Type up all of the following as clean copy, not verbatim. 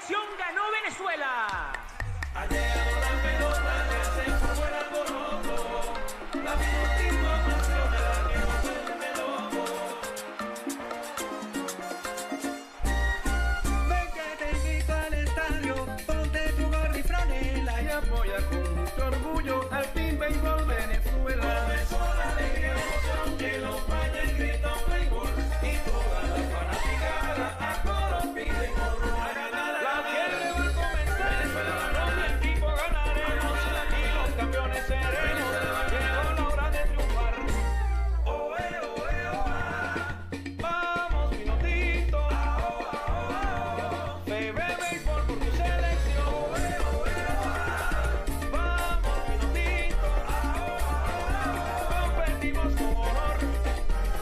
selección ganó Venezuela. Ha llegado la pelota, ya se formó el alboroto. La última pasión de la que nos vuelve loco. Ven que te invito al estadio, ponte tu gorra y franela y apoya con mucho orgullo al Team Béisbol Venezuela. Con eso la alegría y emoción que los valles gritan béisbol y toda la fanaticada a coro piden gol. La fiebre va a comenzar, Venezuela ganó, el equipo ganaremos y los campeones seremos. Llegó la hora de triunfar. Oe, oe, oa. Vamos, Pinotito. Bebé béisbol por tu selección. Oe, oe, oa. Vamos, Pinotito. Competimos con honor.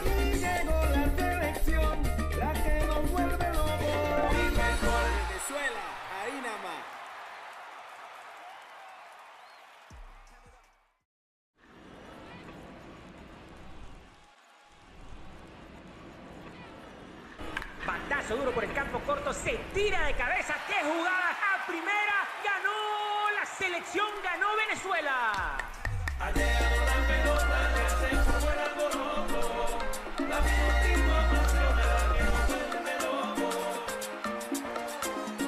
Y llegó la selección, la que nos vuelve locos. Venezuela, ahí nada más. Batazo duro por el campo corto, se tira de cabeza. ¡Qué jugada! A primera ganó la selección, ganó Venezuela. Ha llegado la pelota, ya se formó el alboroto. La última pasión de la que nos vuelve loco.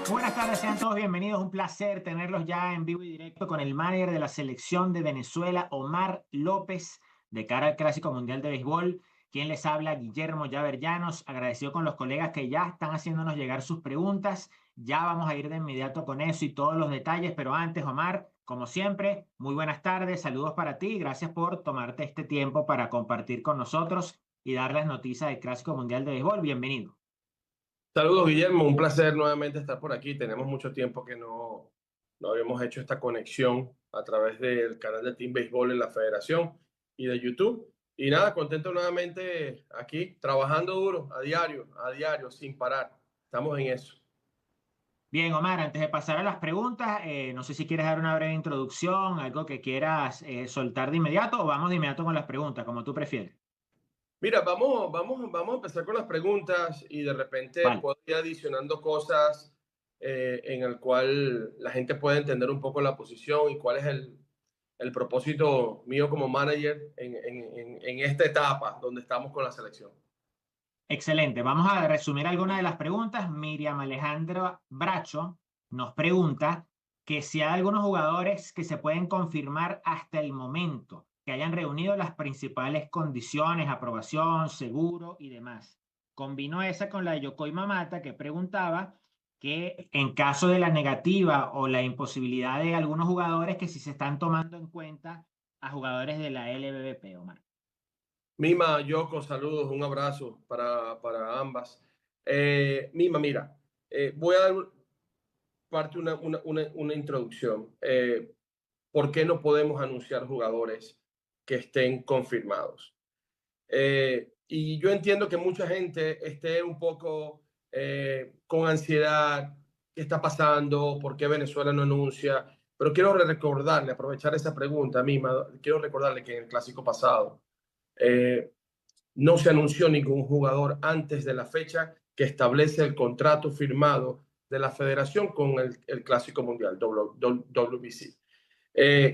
Buenas tardes, sean todos bienvenidos. Un placer tenerlos ya en vivo y directo con el manager de la selección de Venezuela, Omar López, de cara al Clásico Mundial de Béisbol. Quien les habla, Guillermo Yaver Llanos, agradecido con los colegas que ya están haciéndonos llegar sus preguntas. Ya vamos a ir de inmediato con eso y todos los detalles, pero antes, Omar, como siempre, muy buenas tardes, saludos para ti, gracias por tomarte este tiempo para compartir con nosotros y dar las noticias del Clásico Mundial de Béisbol. Bienvenido. Saludos, Guillermo. Un placer nuevamente estar por aquí. Tenemos mucho tiempo que no habíamos hecho esta conexión a través del canal de Team Béisbol en la Federación y de YouTube. Y nada, contento nuevamente aquí, trabajando duro, a diario, sin parar. Estamos en eso. Bien, Omar, antes de pasar a las preguntas, no sé si quieres dar una breve introducción, algo que quieras soltar de inmediato o vamos de inmediato con las preguntas, como tú prefieres. Mira, vamos a empezar con las preguntas y de repente Vale. puedo ir adicionando cosas en el cual la gente puede entender un poco la posición y cuál es el propósito mío como manager en esta etapa donde estamos con la selección. Excelente. Vamos a resumir algunas de las preguntas. Miriam Alejandra Bracho nos pregunta que si hay algunos jugadores que se pueden confirmar hasta el momento, que hayan reunido las principales condiciones, aprobación, seguro y demás. Combinó esa con la de Yokoi Mamata, que preguntaba que en caso de la negativa o la imposibilidad de algunos jugadores, que si se están tomando en cuenta a jugadores de la LBBP, Omar. Mima, Yoko, saludos, un abrazo para ambas. Mima, mira, voy a dar una introducción. ¿Por qué no podemos anunciar jugadores que estén confirmados? Y yo entiendo que mucha gente esté un poco con ansiedad. ¿Qué está pasando? ¿Por qué Venezuela no anuncia? Pero quiero recordarle, aprovechar esa pregunta, Mima, quiero recordarle que en el clásico pasado no se anunció ningún jugador antes de la fecha que establece el contrato firmado de la federación con el Clásico Mundial, WBC.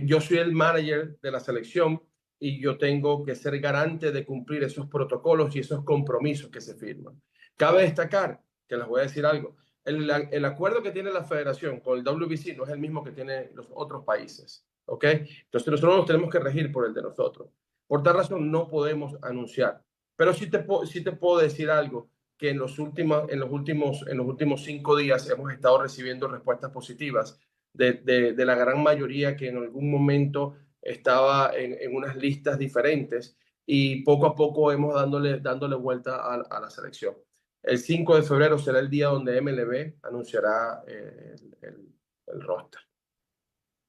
Yo soy el manager de la selección y yo tengo que ser garante de cumplir esos protocolos y esos compromisos que se firman. Cabe destacar, que les voy a decir algo, el acuerdo que tiene la federación con el WBC no es el mismo que tienen los otros países, ¿ok? Entonces nosotros nos tenemos que regir por el de nosotros. Por tal razón no podemos anunciar. Pero sí te puedo decir algo, que en los últimos 5 días hemos estado recibiendo respuestas positivas de la gran mayoría que en algún momento estaba en unas listas diferentes y poco a poco hemos dándole vuelta a la selección. El 5 de febrero será el día donde MLB anunciará el roster.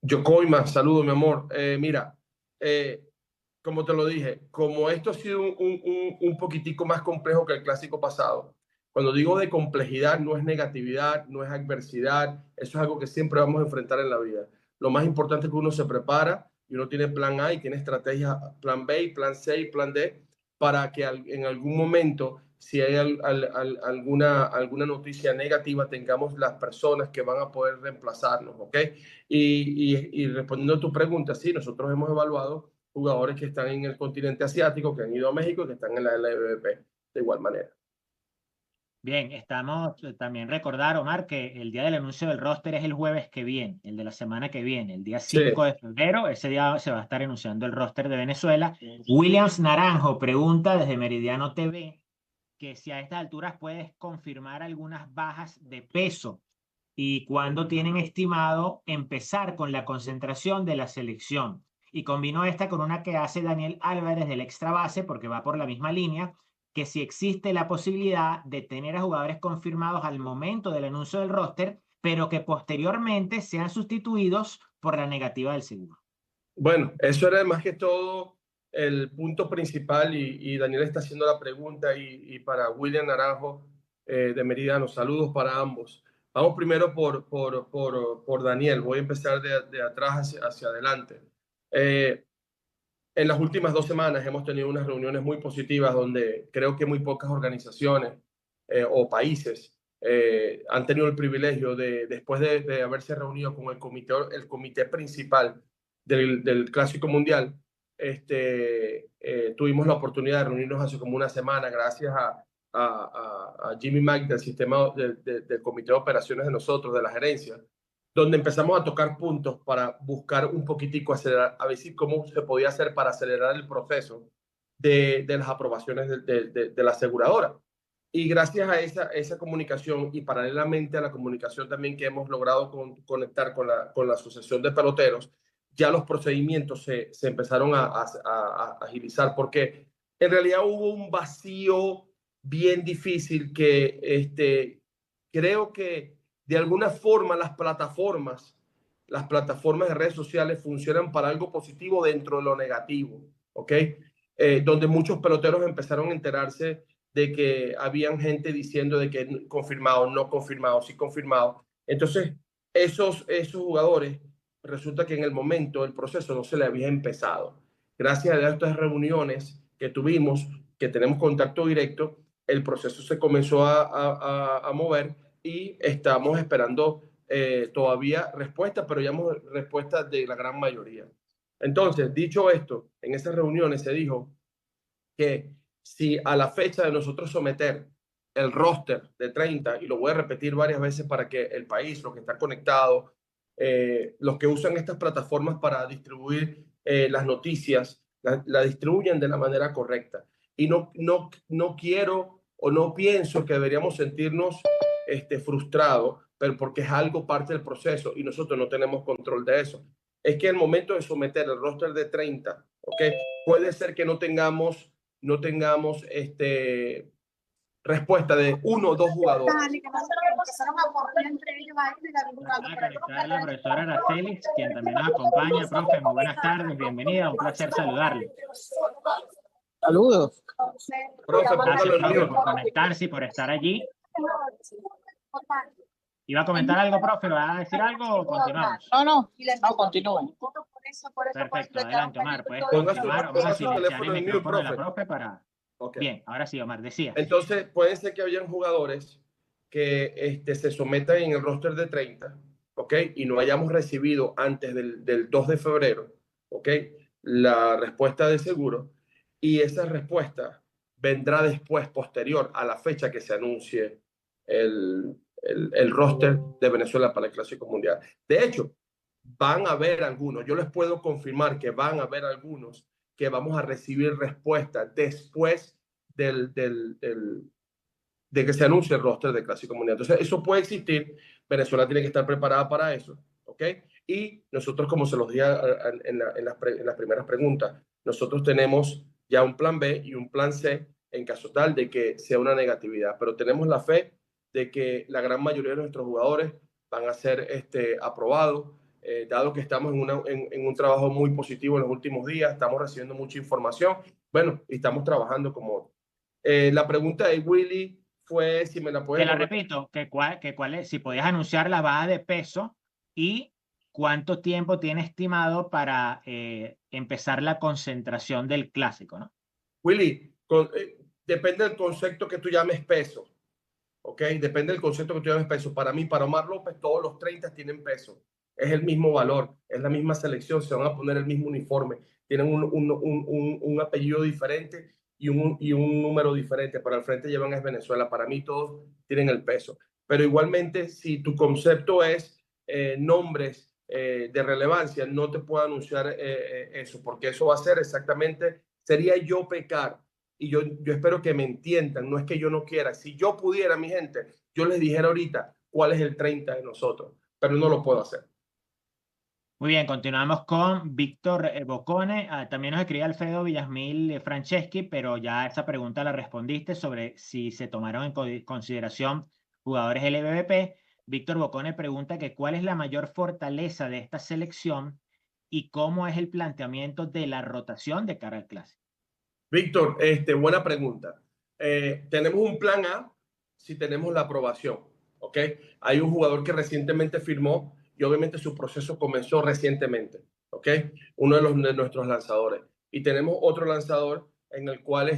Yokoima, saludo, mi amor. Mira, como te lo dije, como esto ha sido un poquitico más complejo que el clásico pasado, cuando digo de complejidad no es negatividad, no es adversidad, eso es algo que siempre vamos a enfrentar en la vida. Lo más importante es que uno se prepara y uno tiene plan A y tiene estrategia plan B, plan C y plan D para que en algún momento si hay alguna noticia negativa, tengamos las personas que van a poder reemplazarnos, ¿ok? Y respondiendo a tu pregunta, sí, nosotros hemos evaluado jugadores que están en el continente asiático, que han ido a México y que están en la LVP de igual manera. Bien, estamos también recordar, Omar, que el día del anuncio del roster es el jueves que viene, el de la semana que viene, el día 5 de febrero. Ese día se va a estar anunciando el roster de Venezuela. Williams Naranjo pregunta desde Meridiano TV que si a estas alturas puedes confirmar algunas bajas de peso y cuándo tienen estimado empezar con la concentración de la selección. Y combino esta con una que hace Daniel Álvarez del Extra Base, porque va por la misma línea, que si existe la posibilidad de tener a jugadores confirmados al momento del anuncio del roster, pero que posteriormente sean sustituidos por la negativa del seguro. Bueno, eso era más que todo el punto principal y Daniel está haciendo la pregunta y para William Naranjo de Meridiano, saludos para ambos. Vamos primero por Daniel, voy a empezar de atrás hacia adelante. En las últimas 2 semanas hemos tenido unas reuniones muy positivas donde creo que muy pocas organizaciones o países han tenido el privilegio de, después de haberse reunido con el comité principal del Clásico Mundial, tuvimos la oportunidad de reunirnos hace como una semana gracias a Jimmy Mack del sistema del comité de operaciones de nosotros, de la gerencia, donde empezamos a tocar puntos para buscar un poquitico acelerar, a ver si cómo se podía hacer para acelerar el proceso de las aprobaciones de la aseguradora. Y gracias a esa comunicación y paralelamente a la comunicación también que hemos logrado conectar con la Asociación de Peloteros, ya los procedimientos se empezaron a agilizar, porque en realidad hubo un vacío bien difícil que creo que de alguna forma las plataformas de redes sociales funcionan para algo positivo dentro de lo negativo, ¿ok? Donde muchos peloteros empezaron a enterarse de que habían gente diciendo de que confirmado, no confirmado, sí confirmado. Entonces, esos jugadores, resulta que en el momento el proceso no se le había empezado. Gracias a estas reuniones que tuvimos, que tenemos contacto directo, el proceso se comenzó a mover y estamos esperando todavía respuestas, pero ya hemos respuestas de la gran mayoría. Entonces, dicho esto, en esas reuniones se dijo que si a la fecha de nosotros someter el roster de 30, y lo voy a repetir varias veces para que el país, los que están conectados, los que usan estas plataformas para distribuir las noticias, la distribuyen de la manera correcta. Y no quiero o no pienso que deberíamos sentirnos frustrados, pero porque es algo parte del proceso y nosotros no tenemos control de eso. Es que el momento de someter el roster de 30, ¿ok? Puede ser que no tengamos respuesta de 1 o 2 jugadores. La profesora Araceli, quien también nos acompaña. Profe, muy buenas tardes, bienvenida, un placer saludarle. Saludos. Profe, Gracias, profe, por conectarse y por estar allí. ¿Iba a comentar algo, profe? ¿Va a decir algo o continuamos? No, continúen. Perfecto, adelante, Omar. Puedes Ponga continuar. Vamos a su silenciar teléfono el en mute, micrófono de la profe. profe para... Okay. Bien, ahora sí, Omar, decía. Entonces, puede ser que hayan jugadores que se sometan en el roster de 30, ¿ok? Y no hayamos recibido antes del 2 de febrero, ¿ok? La respuesta de seguro. Y esa respuesta vendrá después, posterior a la fecha que se anuncie el roster de Venezuela para el Clásico Mundial. De hecho, van a haber algunos, yo les puedo confirmar que van a haber algunos que vamos a recibir respuesta después de que se anuncie el roster del Clásico Mundial. Entonces, eso puede existir. Venezuela tiene que estar preparada para eso, ¿ok? Y nosotros, como se los dije en las primeras preguntas, nosotros tenemos ya un plan B y un plan C en caso tal de que sea una negatividad, pero tenemos la fe de que la gran mayoría de nuestros jugadores van a ser aprobados, dado que estamos en un trabajo muy positivo en los últimos días, estamos recibiendo mucha información, bueno, y estamos trabajando como... la pregunta de Willy fue, si me la puedes... Te la repito, cuál es, si podías anunciar la baja de peso y cuánto tiempo tiene estimado para empezar la concentración del Clásico, ¿no? Willy, depende del concepto que tú llames peso. ¿Ok? Depende del concepto que tú llames peso. Para mí, para Omar López, todos los 30 tienen peso. Es el mismo valor, es la misma selección, se van a poner el mismo uniforme. Tienen un apellido diferente y un número diferente. Para el frente llevan es Venezuela. Para mí todos tienen el peso. Pero igualmente, si tu concepto es nombres de relevancia, no te puedo anunciar eso, porque eso va a ser exactamente, sería yo pecar. Y yo espero que me entiendan, no es que yo no quiera. Si yo pudiera, mi gente, yo les dijera ahorita cuál es el 30 de nosotros, pero no lo puedo hacer. Muy bien, continuamos con Víctor Boccone. También nos escribe Alfredo Villasmil Franceschi, pero ya esa pregunta la respondiste sobre si se tomaron en consideración jugadores LVP. Víctor Boccone pregunta que cuál es la mayor fortaleza de esta selección y cómo es el planteamiento de la rotación de cara al clásico. Víctor, buena pregunta. Tenemos un plan A si tenemos la aprobación, ¿ok? Hay un jugador que recientemente firmó y obviamente su proceso comenzó recientemente, ¿ok? Uno de nuestros lanzadores. Y tenemos otro lanzador en el cual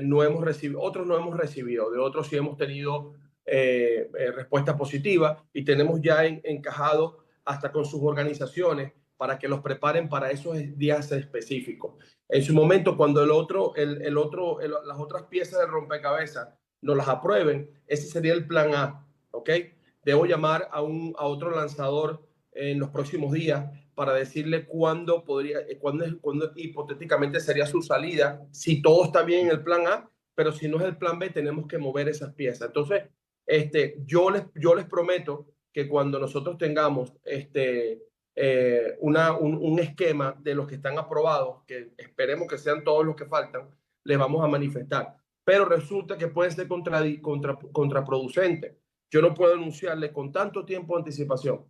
no hemos recibido, otros no hemos recibido, de otros sí hemos tenido respuesta positiva y tenemos ya encajado hasta con sus organizaciones para que los preparen para esos días específicos. En su momento, cuando las otras piezas del rompecabezas nos las aprueben, ese sería el plan A, ¿ok? Debo llamar a otro lanzador en los próximos días para decirle cuándo hipotéticamente sería su salida, si todo está bien en el plan A, pero si no es el plan B, tenemos que mover esas piezas. Entonces, yo les prometo que cuando nosotros tengamos un esquema de los que están aprobados, que esperemos que sean todos los que faltan, les vamos a manifestar. Pero resulta que puede ser contraproducente. Yo no puedo anunciarle con tanto tiempo de anticipación,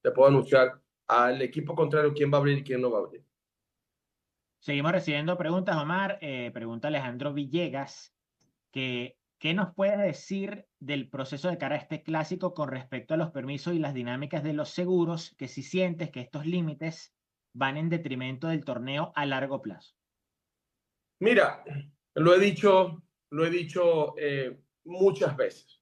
te puedo anunciar al equipo contrario quién va a abrir y quién no va a abrir. Seguimos recibiendo preguntas, Omar. Pregunta Alejandro Villegas, ¿qué nos puedes decir del proceso de cara a este clásico con respecto a los permisos y las dinámicas de los seguros, que si sientes que estos límites van en detrimento del torneo a largo plazo? Mira, lo he dicho muchas veces,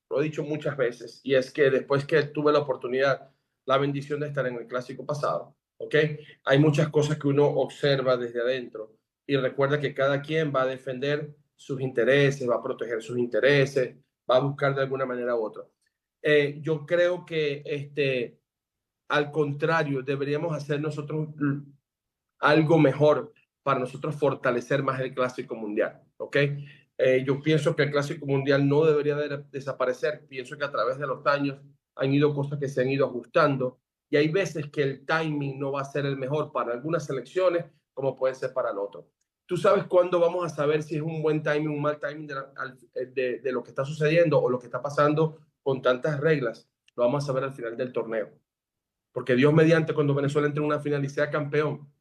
y es que después que tuve la oportunidad, la bendición de estar en el clásico pasado, ¿ok? Hay muchas cosas que uno observa desde adentro y recuerda que cada quien va a defender sus intereses, va a proteger sus intereses, va a buscar de alguna manera u otra. Yo creo que al contrario, deberíamos hacer nosotros algo mejor para nosotros fortalecer más el Clásico Mundial, ¿ok? Yo pienso que el Clásico Mundial no debería desaparecer. Pienso que a través de los años han ido cosas que se han ido ajustando y hay veces que el timing no va a ser el mejor para algunas selecciones como puede ser para el otro. ¿Tú sabes cuándo vamos a saber si es un buen timing, un mal timing de lo que está sucediendo o lo que está pasando con tantas reglas? Lo vamos a saber al final del torneo. Porque Dios mediante, cuando Venezuela entre en una final y sea campeón,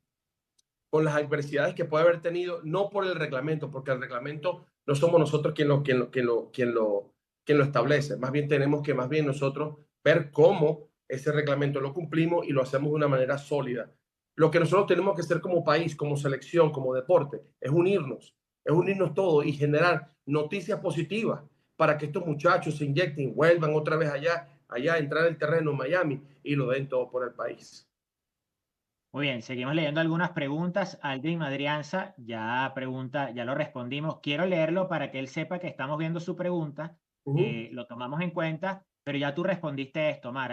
con las adversidades que puede haber tenido, no por el reglamento, porque el reglamento no somos nosotros quien lo establece. Más bien tenemos que nosotros ver cómo ese reglamento lo cumplimos y lo hacemos de una manera sólida. Lo que nosotros tenemos que hacer como país, como selección, como deporte, es unirnos todos y generar noticias positivas para que estos muchachos se inyecten, vuelvan otra vez allá, entrar al terreno en Miami y lo den todo por el país. Muy bien, seguimos leyendo algunas preguntas. Aldrin Madrianza ya lo respondimos. Quiero leerlo para que él sepa que estamos viendo su pregunta. Lo tomamos en cuenta, pero ya tú respondiste esto, Omar.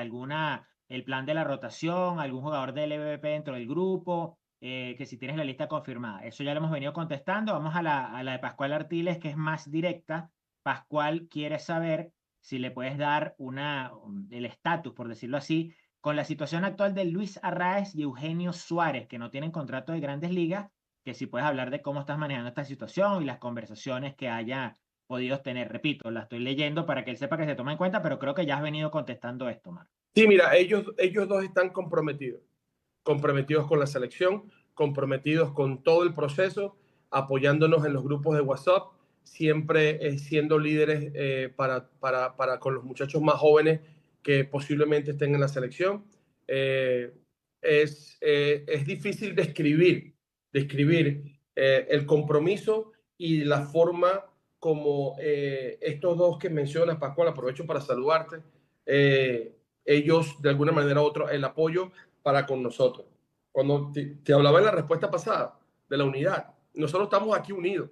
El plan de la rotación, algún jugador del LVP dentro del grupo, que si tienes la lista confirmada. Eso ya lo hemos venido contestando. Vamos a la de Pascual Artiles, que es más directa. Pascual quiere saber si le puedes dar el estatus, por decirlo así, con la situación actual de Luis Arraez y Eugenio Suárez, que no tienen contrato de Grandes Ligas, que si puedes hablar de cómo estás manejando esta situación y las conversaciones que haya podido tener. Repito, la estoy leyendo para que él sepa que se toma en cuenta, pero creo que ya has venido contestando esto, Marco. Sí, mira, ellos dos están comprometidos con la selección, comprometidos con todo el proceso, apoyándonos en los grupos de WhatsApp, siempre siendo líderes para con los muchachos más jóvenes que posiblemente estén en la selección. Es difícil describir el compromiso y la forma como estos dos que mencionas, Pascual, aprovecho para saludarte, ellos de alguna manera u otra, el apoyo para con nosotros. Cuando te hablaba en la respuesta pasada de la unidad, nosotros estamos aquí unidos,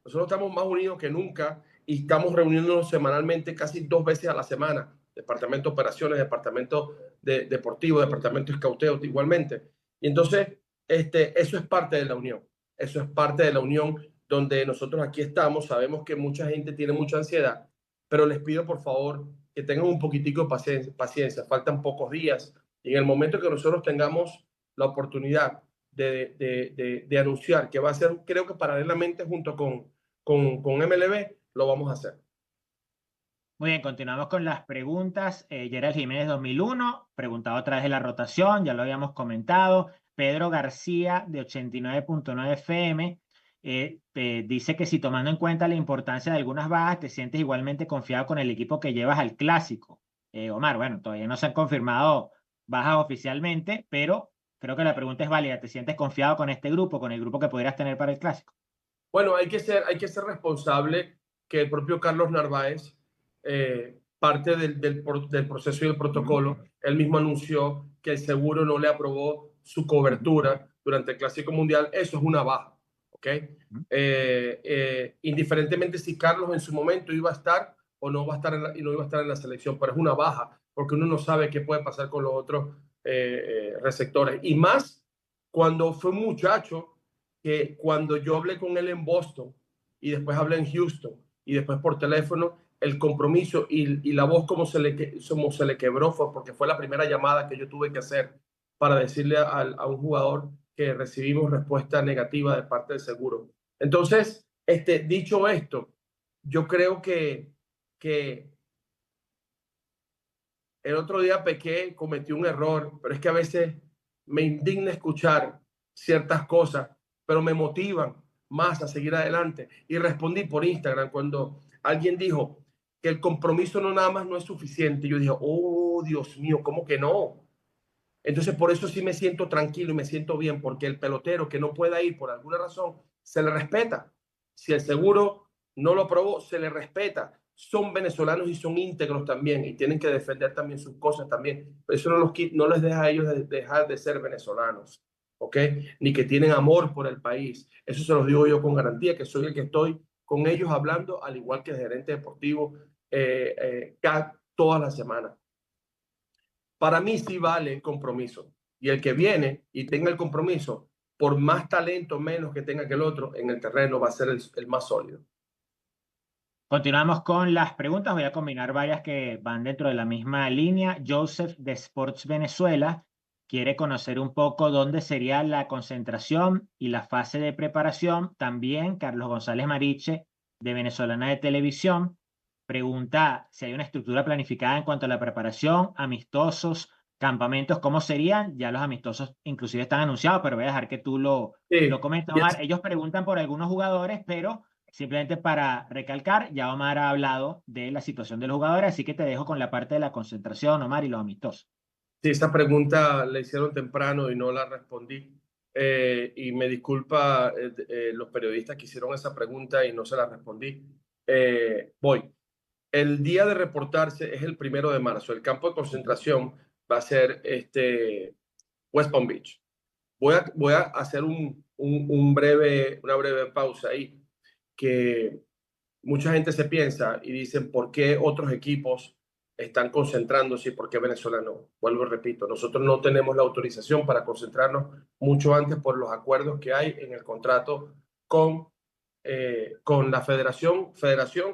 nosotros estamos más unidos que nunca y estamos reuniéndonos semanalmente casi 2 veces a la semana, departamento de operaciones, departamento deportivo, departamento de escauteo igualmente. Y entonces, eso es parte de la unión, eso es parte de la unión donde nosotros aquí estamos. Sabemos que mucha gente tiene mucha ansiedad, pero les pido por favor que tengan un poquitico de paciencia. Faltan pocos días y en el momento que nosotros tengamos la oportunidad de anunciar que va a ser, creo que paralelamente junto con MLB, lo vamos a hacer. Muy bien, continuamos con las preguntas. Gerald Jiménez 2001, preguntado otra vez de la rotación, ya lo habíamos comentado. Pedro García de 89.9 FM dice que si tomando en cuenta la importancia de algunas bajas, te sientes igualmente confiado con el equipo que llevas al clásico. Omar, bueno, todavía no se han confirmado bajas oficialmente, pero creo que la pregunta es válida. ¿Te sientes confiado con este grupo, con el grupo que podrías tener para el clásico? Bueno, hay que ser responsable que el propio Carlos Narváez, parte del proceso y el protocolo, él mismo anunció que el seguro no le aprobó su cobertura durante el Clásico Mundial. Eso es una baja, ¿ok? Indiferentemente si Carlos en su momento iba a estar o no va a estar y no iba a estar en la selección, pero es una baja porque uno no sabe qué puede pasar con los otros receptores. Y más cuando fue un muchacho que cuando yo hablé con él en Boston y después hablé en Houston y después por teléfono, el compromiso y la voz como se le quebró fue porque fue la primera llamada que yo tuve que hacer para decirle a un jugador que recibimos respuesta negativa de parte del seguro. Entonces, dicho esto, yo creo que el otro día pequé, cometí un error, pero es que a veces me indigna escuchar ciertas cosas, pero me motivan más a seguir adelante. Y respondí por Instagram cuando alguien dijo que el compromiso no nada más no es suficiente. Yo dije, oh, Dios mío, ¿cómo que no? Entonces, por eso sí me siento tranquilo y me siento bien, porque el pelotero que no pueda ir por alguna razón, se le respeta. Si el seguro no lo aprobó, se le respeta. Son venezolanos y son íntegros también y tienen que defender también sus cosas también. Pero eso no les deja a ellos dejar de ser venezolanos, ¿ok? Ni que tienen amor por el país. Eso se los digo yo con garantía, que soy el que estoy con ellos hablando, al igual que el gerente deportivo, todas las semanas. Para mí sí vale el compromiso. Y el que viene y tenga el compromiso, por más talento menos que tenga que el otro, en el terreno va a ser el más sólido. Continuamos con las preguntas. Voy a combinar varias que van dentro de la misma línea. Joseph de Sports Venezuela quiere conocer un poco dónde sería la concentración y la fase de preparación. También Carlos González Mariche, de Venezolana de Televisión, pregunta si hay una estructura planificada en cuanto a la preparación, amistosos, campamentos, ¿cómo serían? Ya los amistosos inclusive están anunciados, pero voy a dejar que tú lo comentes, Omar. Ellos preguntan por algunos jugadores, pero simplemente para recalcar, ya Omar ha hablado de la situación de los jugadores, así que te dejo con la parte de la concentración, Omar, y los amistosos. Sí, esta pregunta la hicieron temprano y no la respondí. Y me disculpa los periodistas que hicieron esa pregunta y no se la respondí. Voy. El día de reportarse es el 1 de marzo. El campo de concentración va a ser West Palm Beach. Voy a hacer una breve pausa ahí, que mucha gente se piensa y dicen, ¿por qué otros equipos están concentrándose y por qué Venezuela no? Vuelvo y repito, nosotros no tenemos la autorización para concentrarnos mucho antes por los acuerdos que hay en el contrato con la federación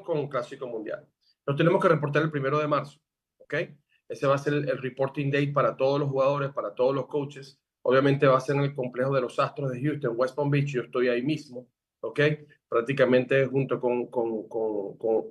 con Clásico Mundial. Nos tenemos que reportar el 1 de marzo, ¿ok? Ese va a ser el reporting date para todos los jugadores, para todos los coaches. Obviamente va a ser en el complejo de los Astros de Houston, West Palm Beach. Yo estoy ahí mismo, ¿ok? Prácticamente junto con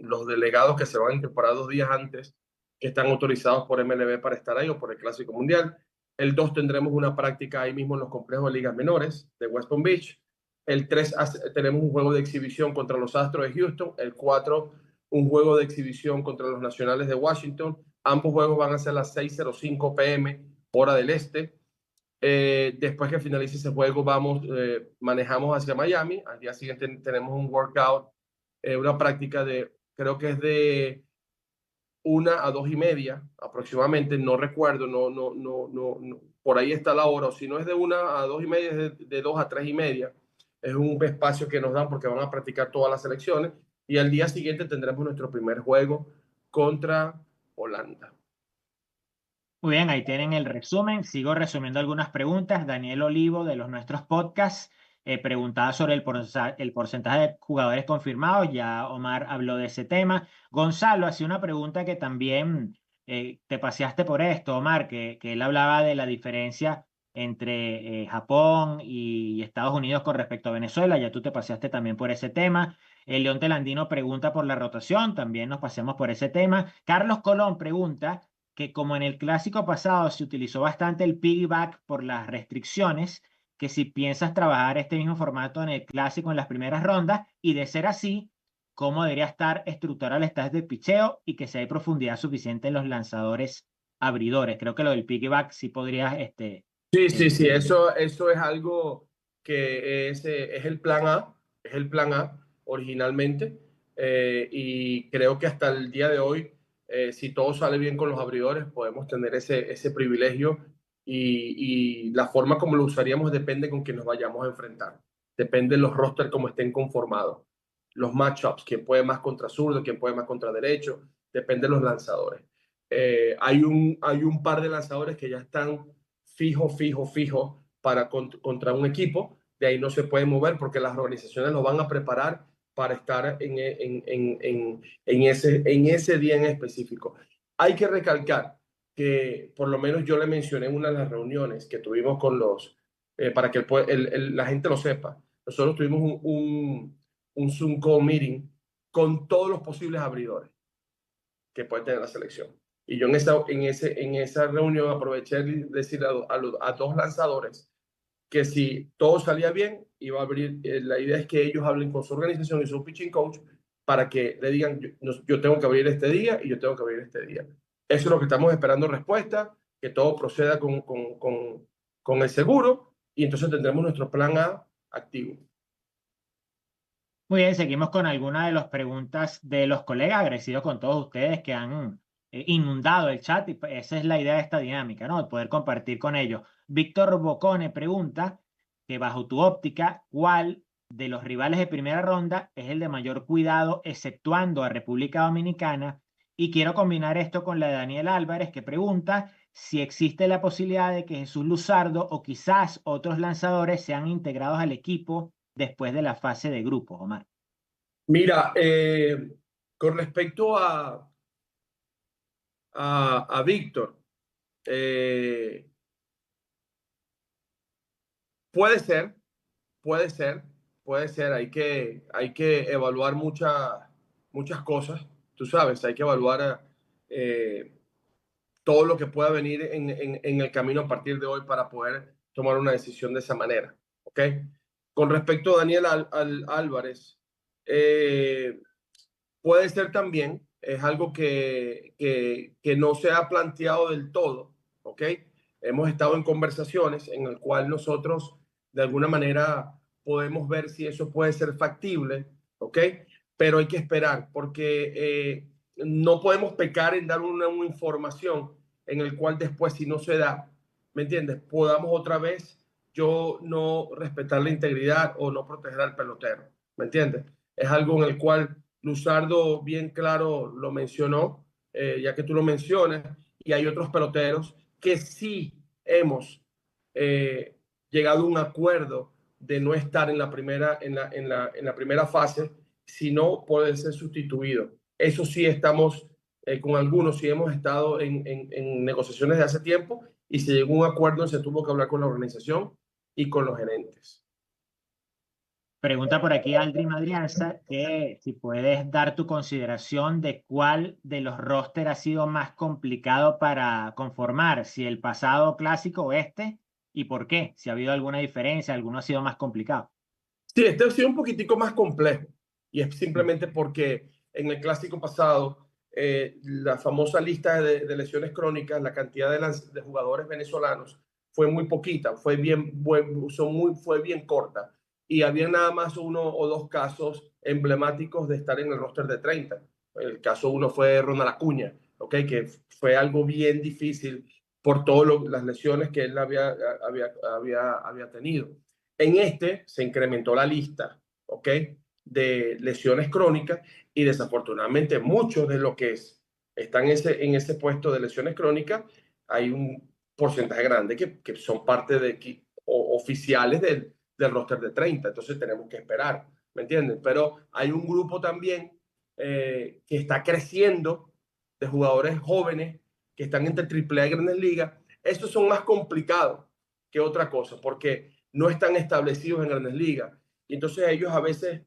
los delegados que se van a incorporar 2 días antes, que están autorizados por MLB para estar ahí o por el Clásico Mundial. El 2 tendremos una práctica ahí mismo en los complejos de ligas menores de West Palm Beach. El 3 tenemos un juego de exhibición contra los Astros de Houston. El 4 un juego de exhibición contra los Nacionales de Washington. Ambos juegos van a ser a las 6:05 p.m. hora del este. Después que finalice ese juego, manejamos hacia Miami. Al día siguiente tenemos un workout, una práctica creo que es de 1 a 2:30 aproximadamente, no recuerdo, no, por ahí está la hora, o si no es de 1 a 2:30, es de 2 a 3:30. Es un espacio que nos dan porque van a practicar todas las selecciones, y al día siguiente tendremos nuestro primer juego contra Holanda. Muy bien, ahí tienen el resumen. Sigo resumiendo algunas preguntas. Daniel Olivo, de los nuestros podcasts, preguntaba sobre el porcentaje de jugadores confirmados. Ya Omar habló de ese tema. Gonzalo hacía una pregunta que también te paseaste por esto, Omar, que él hablaba de la diferencia entre Japón y Estados Unidos con respecto a Venezuela. Ya tú te paseaste también por ese tema. El León Telandino pregunta por la rotación. También nos pasemos por ese tema. Carlos Colón pregunta que como en el clásico pasado se utilizó bastante el piggyback por las restricciones, que si piensas trabajar este mismo formato en el clásico en las primeras rondas, y de ser así, cómo debería estar estructurado el staff de picheo y que si hay profundidad suficiente en los lanzadores abridores. Creo que lo del piggyback sí podrías... Sí, eso es algo que es el plan A, originalmente, y creo que hasta el día de hoy, si todo sale bien con los abridores, podemos tener ese privilegio, y la forma como lo usaríamos depende con quién nos vayamos a enfrentar. Depende de los rosters como estén conformados, los matchups, quién puede más contra zurdo, quién puede más contra derecho, depende de los lanzadores. Hay un par de lanzadores que ya están fijo para contra un equipo. De ahí no se puede mover porque las organizaciones lo van a preparar para estar en ese día en específico. Hay que recalcar que, por lo menos yo le mencioné en una de las reuniones que tuvimos con para que la gente lo sepa, nosotros tuvimos un Zoom call meeting con todos los posibles abridores que puede tener la selección. Y yo en esa reunión aproveché de decir a 2 lanzadores que si todo salía bien, iba a abrir. La idea es que ellos hablen con su organización y su pitching coach para que le digan, yo tengo que abrir este día y yo tengo que abrir este día. Eso es lo que estamos esperando respuesta, que todo proceda con el seguro, y entonces tendremos nuestro plan A activo. Muy bien, seguimos con algunas de las preguntas de los colegas. Agradecidos con todos ustedes que han inundado el chat, y esa es la idea de esta dinámica, ¿no? Poder compartir con ellos. Víctor Bocone pregunta que bajo tu óptica, ¿cuál de los rivales de primera ronda es el de mayor cuidado, exceptuando a República Dominicana? Y quiero combinar esto con la de Daniel Álvarez, que pregunta si existe la posibilidad de que Jesús Luzardo o quizás otros lanzadores sean integrados al equipo después de la fase de grupos, Omar. Mira, con respecto a Víctor, puede ser, hay que evaluar muchas cosas, tú sabes, hay que evaluar todo lo que pueda venir en el camino a partir de hoy para poder tomar una decisión de esa manera, ¿ok? Con respecto a Daniel Álvarez, puede ser también, es algo que no se ha planteado del todo, ¿ok? Hemos estado en conversaciones en el cual nosotros de alguna manera podemos ver si eso puede ser factible, ¿ok? Pero hay que esperar porque no podemos pecar en dar una información en el cual después, si no se da, ¿me entiendes? Podamos otra vez yo no respetar la integridad o no proteger al pelotero, ¿me entiendes? Es algo en el cual Luzardo bien claro lo mencionó, ya que tú lo mencionas, y hay otros peloteros que sí hemos llegado a un acuerdo de no estar en la primera fase, sino poder ser sustituido. Eso sí estamos, con algunos sí hemos estado en negociaciones de hace tiempo, y se llegó a un acuerdo, se tuvo que hablar con la organización y con los gerentes. Pregunta por aquí Aldrin Madrianza que si puedes dar tu consideración de cuál de los rosters ha sido más complicado para conformar, si el pasado clásico o este, y por qué, si ha habido alguna diferencia, alguno ha sido más complicado. Sí, este ha sido un poquitico más complejo, y es simplemente porque en el clásico pasado, la famosa lista de lesiones crónicas, la cantidad de jugadores venezolanos fue muy poquita, fue bien corta. Y había nada más 1 o 2 casos emblemáticos de estar en el roster de 30. El caso uno fue Ronald Acuña, ¿okay? Que fue algo bien difícil por todas las lesiones que él había tenido. En este se incrementó la lista, ¿okay? De lesiones crónicas y desafortunadamente muchos de los que están en ese puesto de lesiones crónicas, hay un porcentaje grande que son parte de oficiales del roster de 30, entonces tenemos que esperar, ¿me entienden? Pero hay un grupo también que está creciendo de jugadores jóvenes que están entre AAA y Grandes Ligas. Estos son más complicados que otra cosa porque no están establecidos en Grandes Ligas y entonces ellos a veces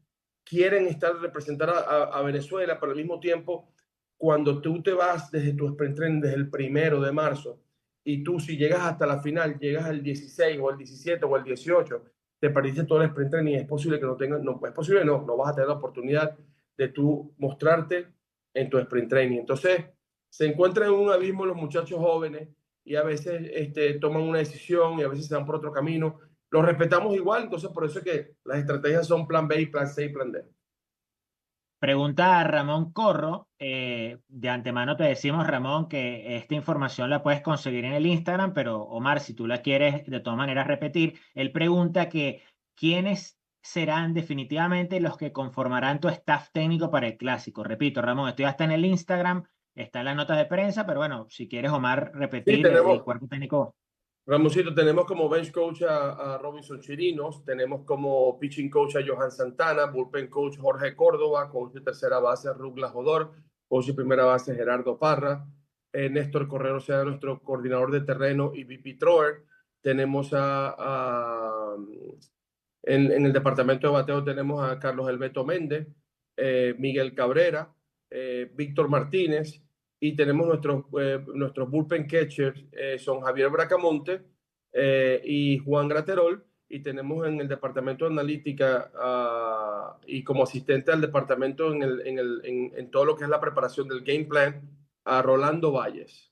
quieren representar a Venezuela, pero al mismo tiempo cuando tú te vas desde tu sprint training desde el 1 de marzo y tú si llegas hasta la final, llegas al 16 o al 17 o al 18, te perdiste todo el sprint training, es posible que no vas a tener la oportunidad de tú mostrarte en tu sprint training. Entonces, se encuentran en un abismo los muchachos jóvenes y a veces toman una decisión y a veces se van por otro camino. Los respetamos igual, entonces por eso es que las estrategias son plan B, y plan C y plan D. Pregunta a Ramón Corro. De antemano te decimos, Ramón, que esta información la puedes conseguir en el Instagram, pero Omar, si tú la quieres de todas maneras repetir, él pregunta que ¿quiénes serán definitivamente los que conformarán tu staff técnico para el Clásico? Repito, Ramón, esto ya está en el Instagram, está en las notas de prensa, pero bueno, si quieres, Omar, repetir Sí, el cuerpo técnico. Ramoncito, tenemos como bench coach a Robinson Chirinos, tenemos como pitching coach a Johan Santana, bullpen coach Jorge Córdoba, coach de tercera base Douglas Jodor, coach de primera base Gerardo Parra, Néstor Correro sea nuestro coordinador de terreno y VP Thrower. Tenemos en el departamento de bateo tenemos a Carlos Alberto Méndez, Miguel Cabrera, Víctor Martínez, y tenemos nuestros bullpen catchers, son Javier Bracamonte y Juan Graterol, y tenemos en el departamento de analítica y como asistente al departamento en todo lo que es la preparación del game plan a Rolando Valles.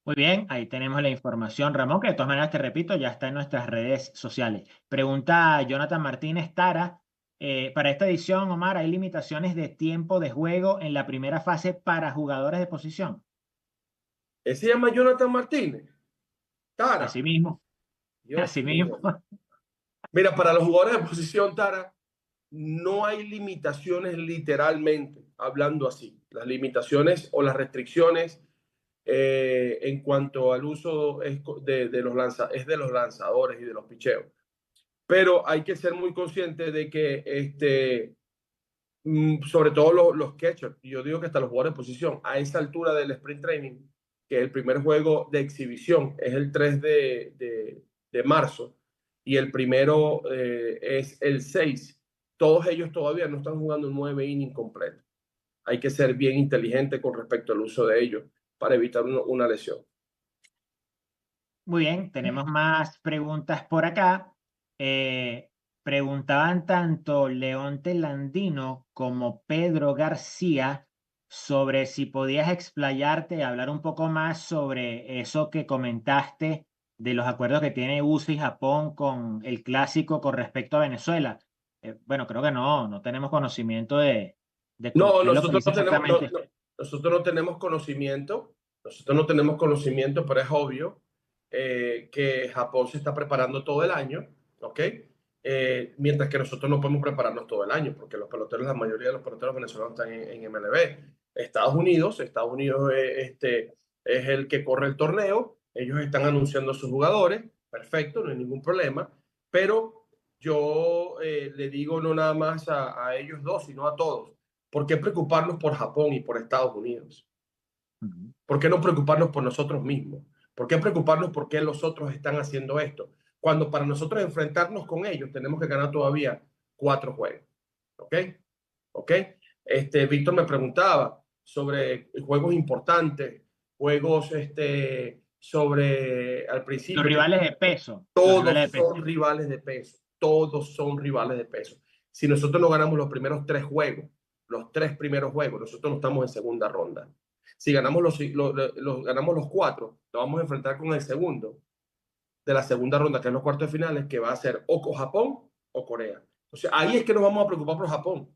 Muy bien, ahí tenemos la información, Ramón, que de todas maneras te repito, ya está en nuestras redes sociales. Pregunta Jonathan Martínez Tara. Para esta edición, Omar, ¿hay limitaciones de tiempo de juego en la primera fase para jugadores de posición? ¿Ese se llama Jonathan Martínez? Tara. Así mismo. Dios Así mío. mismo. Mira, para los jugadores de posición, Tara, no hay limitaciones literalmente, hablando así. Las limitaciones o las restricciones en cuanto al uso es de los lanzadores y de los picheos. Pero hay que ser muy consciente de que sobre todo los catchers, yo digo que hasta los jugadores de posición, a esa altura del sprint training, que el primer juego de exhibición es el 3 de marzo y el primero es el 6, todos ellos todavía no están jugando un 9 inning completo. Hay que ser bien inteligente con respecto al uso de ellos para evitar una lesión. Muy bien, tenemos más preguntas por acá. Preguntaban tanto Leonte Landino como Pedro García sobre si podías explayarte, hablar un poco más sobre eso que comentaste de los acuerdos que tiene USA y Japón con el Clásico con respecto a Venezuela. Bueno, creo que no tenemos conocimiento de No, qué es lo que nosotros dice exactamente. nosotros no tenemos conocimiento. Nosotros no tenemos conocimiento, pero es obvio que Japón se está preparando todo el año, ¿ok? Mientras que nosotros no podemos prepararnos todo el año, porque los peloteros, la mayoría de los peloteros venezolanos están en MLB. Estados Unidos es el que corre el torneo, ellos están anunciando a sus jugadores, perfecto, no hay ningún problema, pero yo le digo no nada más a ellos dos, sino a todos, ¿por qué preocuparnos por Japón y por Estados Unidos? ¿Por qué no preocuparnos por nosotros mismos? ¿Por qué preocuparnos por qué los otros están haciendo esto? Cuando para nosotros enfrentarnos con ellos tenemos que ganar todavía 4 juegos. ¿Ok? ¿Ok? Víctor me preguntaba sobre juegos importantes, juegos sobre al principio. Los rivales de peso. Todos son rivales de peso. Todos son rivales de peso. Si nosotros no ganamos los primeros 3 juegos, los 3 primeros juegos, nosotros no estamos en segunda ronda. Si ganamos ganamos los 4, nos vamos a enfrentar con el segundo de la segunda ronda, que es los cuartos de finales, que va a ser o Japón o Corea. Entonces, ahí es que nos vamos a preocupar por Japón.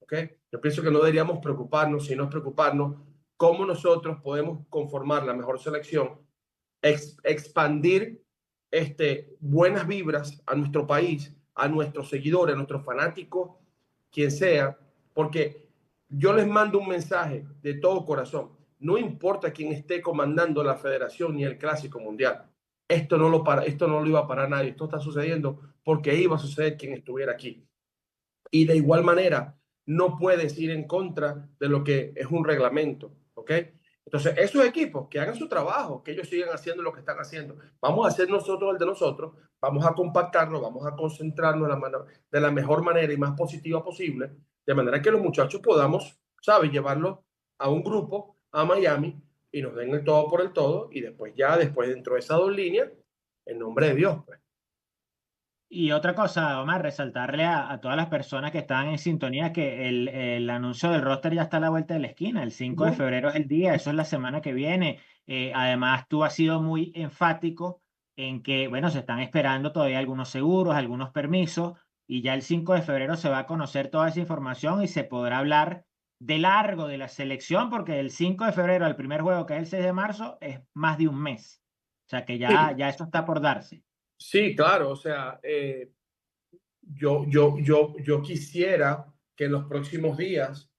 ¿Okay? Yo pienso que no deberíamos preocuparnos, sino preocuparnos cómo nosotros podemos conformar la mejor selección, expandir buenas vibras a nuestro país, a nuestros seguidores, a nuestros fanáticos, quien sea, porque yo les mando un mensaje de todo corazón. No importa quién esté comandando la federación ni el Clásico Mundial. Esto no lo iba a parar nadie. Esto está sucediendo porque iba a suceder quien estuviera aquí. Y de igual manera, no puedes ir en contra de lo que es un reglamento, ¿ok? Entonces, esos equipos que hagan su trabajo, que ellos sigan haciendo lo que están haciendo. Vamos a hacer nosotros el de nosotros, vamos a compactarlo, vamos a concentrarnos de la mejor manera y más positiva posible, de manera que los muchachos podamos, ¿sabes?, llevarlo a un grupo, a Miami, y nos den el todo por el todo, y después dentro de esas dos líneas, en nombre de Dios, pues. Y otra cosa, Omar, resaltarle a todas las personas que están en sintonía que el anuncio del roster ya está a la vuelta de la esquina. El 5 de febrero es el día, eso es la semana que viene. Además, tú has sido muy enfático en que, bueno, se están esperando todavía algunos seguros, algunos permisos, y ya el 5 de febrero se va a conocer toda esa información y se podrá hablar de largo de la selección, porque el 5 de febrero, el primer juego, que es el 6 de marzo, es más de un mes. O sea que ya esto está por darse. Sí, claro, o sea, yo quisiera que en los próximos días,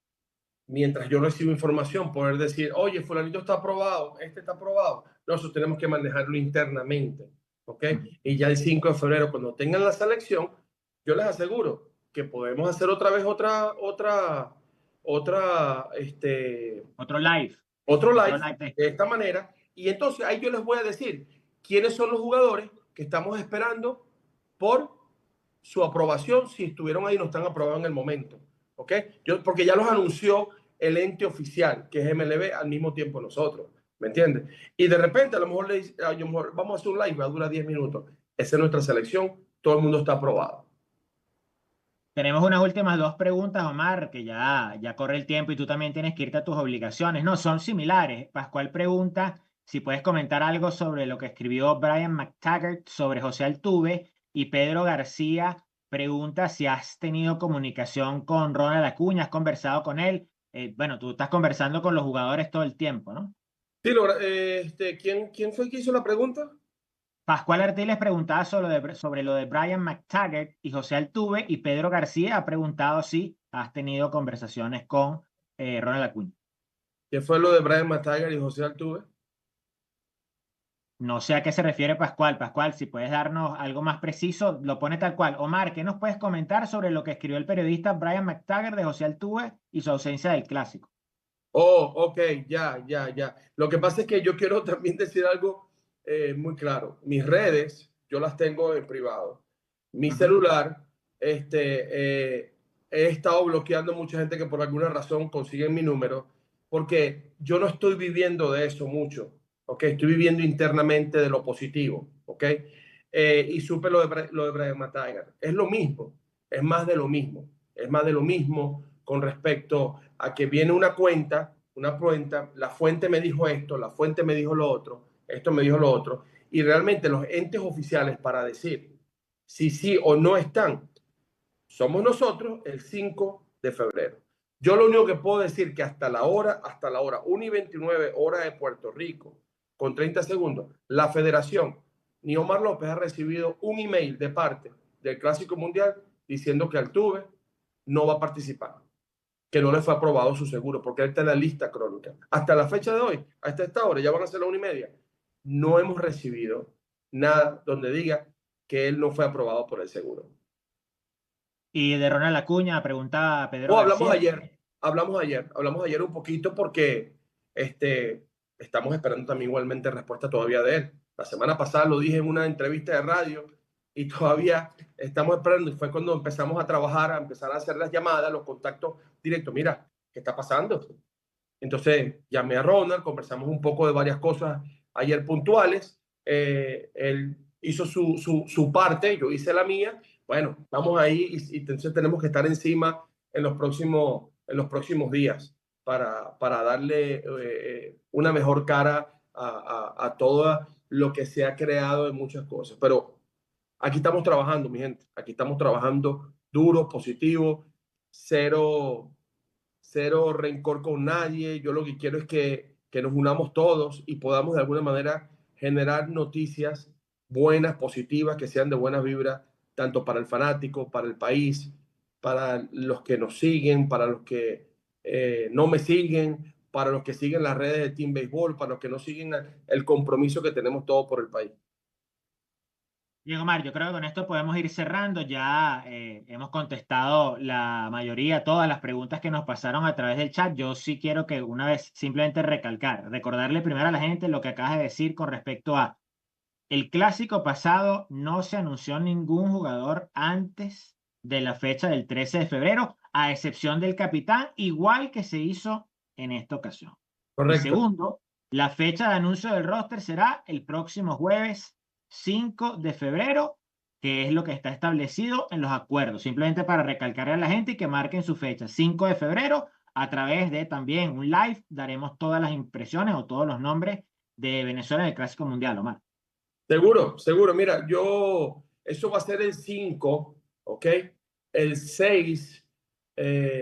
mientras yo recibo información, poder decir, oye, fulanito está aprobado, este está aprobado. Nosotros tenemos que manejarlo internamente, ¿ok? Y ya el 5 de febrero, cuando tengan la selección, yo les aseguro que podemos hacer otra vez Otro live de esta manera. Y entonces ahí yo les voy a decir quiénes son los jugadores que estamos esperando por su aprobación, si estuvieron ahí, no están aprobados en el momento, ¿ok? Porque ya los anunció el ente oficial, que es MLB, al mismo tiempo nosotros, ¿me entiendes? Y de repente, a lo mejor vamos a hacer un live, va a durar 10 minutos. Esa es nuestra selección, todo el mundo está aprobado. Tenemos unas últimas dos preguntas, Omar, que ya corre el tiempo y tú también tienes que irte a tus obligaciones. No, son similares. Pascual pregunta si puedes comentar algo sobre lo que escribió Brian McTaggart sobre José Altuve, y Pedro García pregunta si has tenido comunicación con Ronald Acuña, has conversado con él. Bueno, tú estás conversando con los jugadores todo el tiempo, ¿no? Sí, ¿quién fue el que hizo la pregunta? Pascual Artiles preguntaba sobre lo de Brian McTaggart y José Altuve, y Pedro García ha preguntado si has tenido conversaciones con Ronald Acuña. ¿Qué fue lo de Brian McTaggart y José Altuve? No sé a qué se refiere Pascual. Pascual, si puedes darnos algo más preciso, lo pone tal cual. Omar, ¿qué nos puedes comentar sobre lo que escribió el periodista Brian McTaggart de José Altuve y su ausencia del Clásico? Oh, ok, ya. Lo que pasa es que yo quiero también decir algo muy claro. Mis redes, yo las tengo en privado. Mi celular, he estado bloqueando a mucha gente que por alguna razón consiguen mi número, porque yo no estoy viviendo de eso mucho, ¿ok? Estoy viviendo internamente de lo positivo, ¿ok? Y supe lo de Brian McTaggart. Es lo mismo, es más de lo mismo. Es más de lo mismo con respecto a que viene una cuenta, la fuente me dijo esto, la fuente me dijo lo otro, esto me dijo lo otro, y realmente los entes oficiales para decir si sí o no están, somos nosotros el 5 de febrero. Yo lo único que puedo decir que hasta la hora 1:29 hora de Puerto Rico, con 30 segundos, la federación, ni Omar López ha recibido un email de parte del Clásico Mundial diciendo que Altuve no va a participar, que no le fue aprobado su seguro, porque él está en la lista crónica. Hasta la fecha de hoy, hasta esta hora, ya van a ser las 1:30, no hemos recibido nada donde diga que él no fue aprobado por el seguro. Y de Ronald Acuña preguntaba Pedro García. Hablamos ayer un poquito porque estamos esperando también igualmente respuesta todavía de él. La semana pasada lo dije en una entrevista de radio y todavía estamos esperando, y fue cuando empezamos a trabajar, a empezar a hacer las llamadas, los contactos directos. Mira, ¿qué está pasando? Entonces llamé a Ronald, conversamos un poco de varias cosas ayer puntuales, él hizo su parte, yo hice la mía. Bueno, vamos ahí y entonces tenemos que estar encima en los próximos días. para darle una mejor cara a todo lo que se ha creado en muchas cosas. Pero aquí estamos trabajando, mi gente. Aquí estamos trabajando duro, positivo, cero rencor con nadie. Yo lo que quiero es que nos unamos todos y podamos de alguna manera generar noticias buenas, positivas, que sean de buena vibra, tanto para el fanático, para el país, para los que nos siguen, para los que no me siguen, para los que siguen las redes de Team Baseball, para los que no siguen el compromiso que tenemos todos por el país. Bien, Omar, yo creo que con esto podemos ir cerrando. Ya hemos contestado la mayoría, todas las preguntas que nos pasaron a través del chat. Yo sí quiero que una vez simplemente recordarle primero a la gente lo que acabas de decir con respecto a el clásico pasado. No se anunció ningún jugador antes de la fecha del 13 de febrero, a excepción del capitán, igual que se hizo en esta ocasión. Correcto. Y segundo, la fecha de anuncio del roster será el próximo jueves 5 de febrero, que es lo que está establecido en los acuerdos. Simplemente para recalcarle a la gente y que marquen su fecha, 5 de febrero, a través de también un live, daremos todas las impresiones o todos los nombres de Venezuela en el Clásico Mundial, Omar. Seguro, seguro. Mira, eso va a ser el 5, ¿ok? El 6,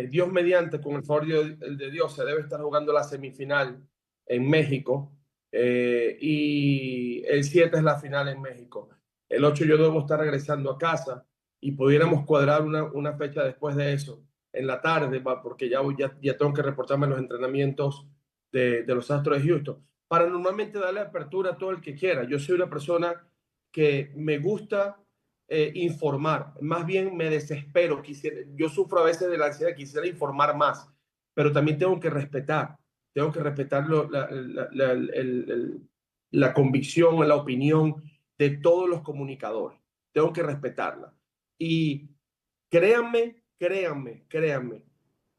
Dios mediante, con el favor de Dios, se debe estar jugando la semifinal en México. Y el 7 es la final en México. El 8 yo debo estar regresando a casa y pudiéramos cuadrar una fecha después de eso, en la tarde, porque ya tengo que reportarme en los entrenamientos de los Astros de Houston, para normalmente darle apertura a todo el que quiera. Yo soy una persona que me gusta informar, más bien me desespero. Yo sufro a veces de la ansiedad, quisiera informar más, pero también tengo que respetar la convicción, la opinión de todos los comunicadores. Tengo que respetarla. Y créanme,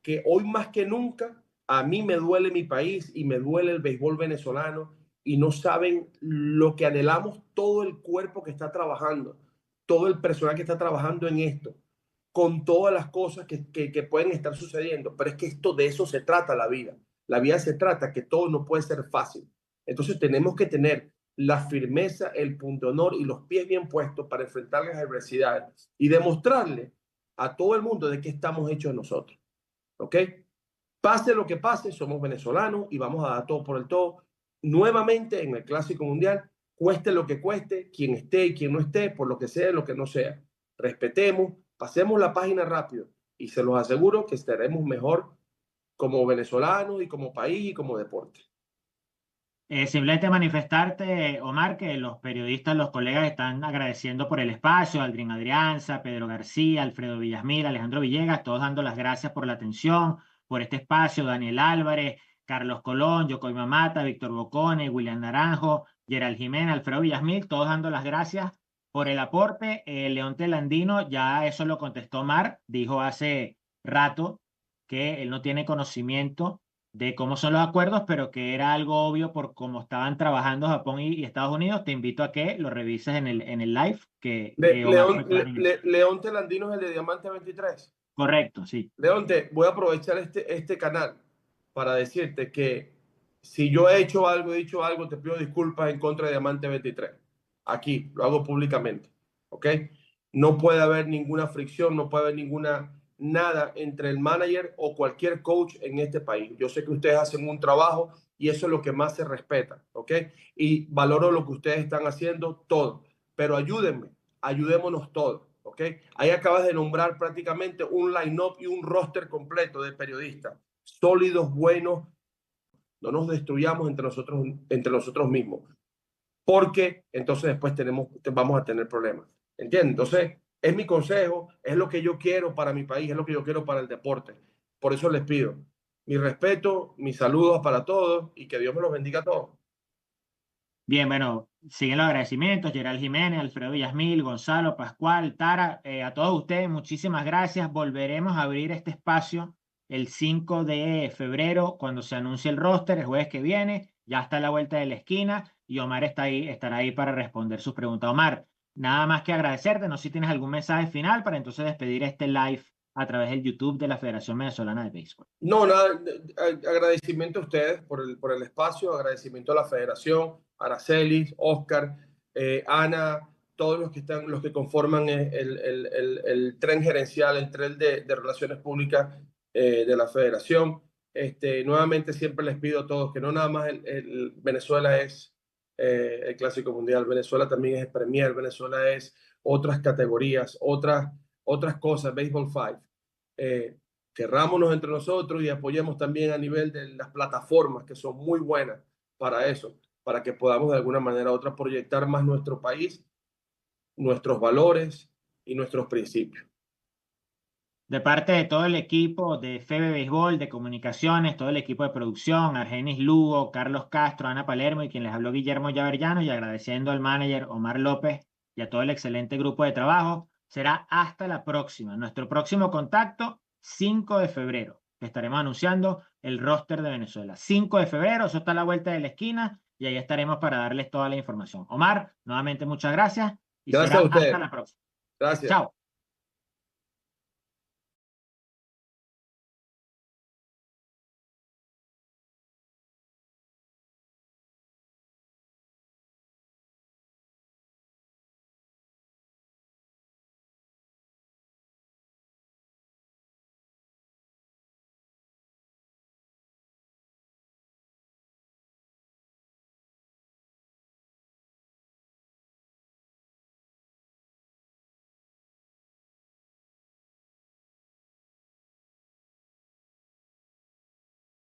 que hoy más que nunca a mí me duele mi país y me duele el béisbol venezolano, y no saben lo que anhelamos todo el cuerpo que está trabajando, todo el personal que está trabajando en esto, con todas las cosas que pueden estar sucediendo. Pero es que de eso se trata la vida. La vida se trata que todo no puede ser fácil. Entonces tenemos que tener la firmeza, el punto de honor y los pies bien puestos para enfrentar las adversidades y demostrarle a todo el mundo de qué estamos hechos nosotros. ¿Ok? Pase lo que pase, somos venezolanos y vamos a dar todo por el todo. Nuevamente en el Clásico Mundial, cueste lo que cueste, quien esté y quien no esté, por lo que sea, lo que no sea. Respetemos, pasemos la página rápido y se los aseguro que estaremos mejor como venezolanos y como país y como deporte. Simplemente manifestarte, Omar, que los periodistas, los colegas están agradeciendo por el espacio, Aldrin Adrianza, Pedro García, Alfredo Villasmil, Alejandro Villegas, todos dando las gracias por la atención, por este espacio, Daniel Álvarez, Carlos Colón, Yocoy Mamata, Víctor Bocone, William Naranjo, Gerald Jiménez, Alfredo Villasmil, todos dando las gracias por el aporte. Leonte Landino, ya eso lo contestó Omar, dijo hace rato que él no tiene conocimiento de cómo son los acuerdos, pero que era algo obvio por cómo estaban trabajando Japón y Estados Unidos. Te invito a que lo revises en el live. Leonte Landino es el de Diamante 23. Correcto, sí. Leonte, voy a aprovechar este canal para decirte que si yo he dicho algo, te pido disculpas en contra de Diamante 23. Aquí, lo hago públicamente, ¿ok? No puede haber ninguna fricción, no puede haber nada entre el manager o cualquier coach en este país. Yo sé que ustedes hacen un trabajo y eso es lo que más se respeta, ¿ok? Y valoro lo que ustedes están haciendo todo, pero ayudémonos todos, ¿ok? Ahí acabas de nombrar prácticamente un line-up y un roster completo de periodistas, sólidos, buenos. No nos destruyamos entre nosotros mismos, porque entonces después vamos a tener problemas, ¿entiendes? Entonces, es mi consejo, es lo que yo quiero para mi país, es lo que yo quiero para el deporte. Por eso les pido mi respeto, mis saludos para todos y que Dios me los bendiga a todos. Bien, bueno, siguen los agradecimientos, Gerald Jiménez, Alfredo Villasmil, Gonzalo, Pascual, Tara, a todos ustedes, muchísimas gracias. Volveremos a abrir este espacio el 5 de febrero cuando se anuncie el roster, el jueves que viene, ya está a la vuelta de la esquina y Omar estará ahí para responder sus preguntas. Omar, nada más que agradecerte, no sé si tienes algún mensaje final para entonces despedir este live a través del YouTube de la Federación Venezolana de Béisbol. No, nada, agradecimiento a ustedes por el espacio, agradecimiento a la Federación, Aracelis, Oscar, Ana, todos los que conforman el tren gerencial, el tren de relaciones públicas de la Federación. Nuevamente siempre les pido a todos que no nada más Venezuela es el Clásico Mundial, Venezuela también es Premier, Venezuela es otras categorías, otras cosas, Baseball 5. Querrámonos entre nosotros y apoyemos también a nivel de las plataformas que son muy buenas para eso, para que podamos de alguna manera u otra proyectar más nuestro país, nuestros valores y nuestros principios. De parte de todo el equipo de FEBE Béisbol, de comunicaciones, todo el equipo de producción, Argenis Lugo, Carlos Castro, Ana Palermo y quien les habló Guillermo Yaverllano, y agradeciendo al manager Omar López y a todo el excelente grupo de trabajo, será hasta la próxima. Nuestro próximo contacto, 5 de febrero, que estaremos anunciando el roster de Venezuela. 5 de febrero, eso está a la vuelta de la esquina y ahí estaremos para darles toda la información. Omar, nuevamente muchas gracias y Gracias será a ustedes. hasta la próxima. Gracias. Chao.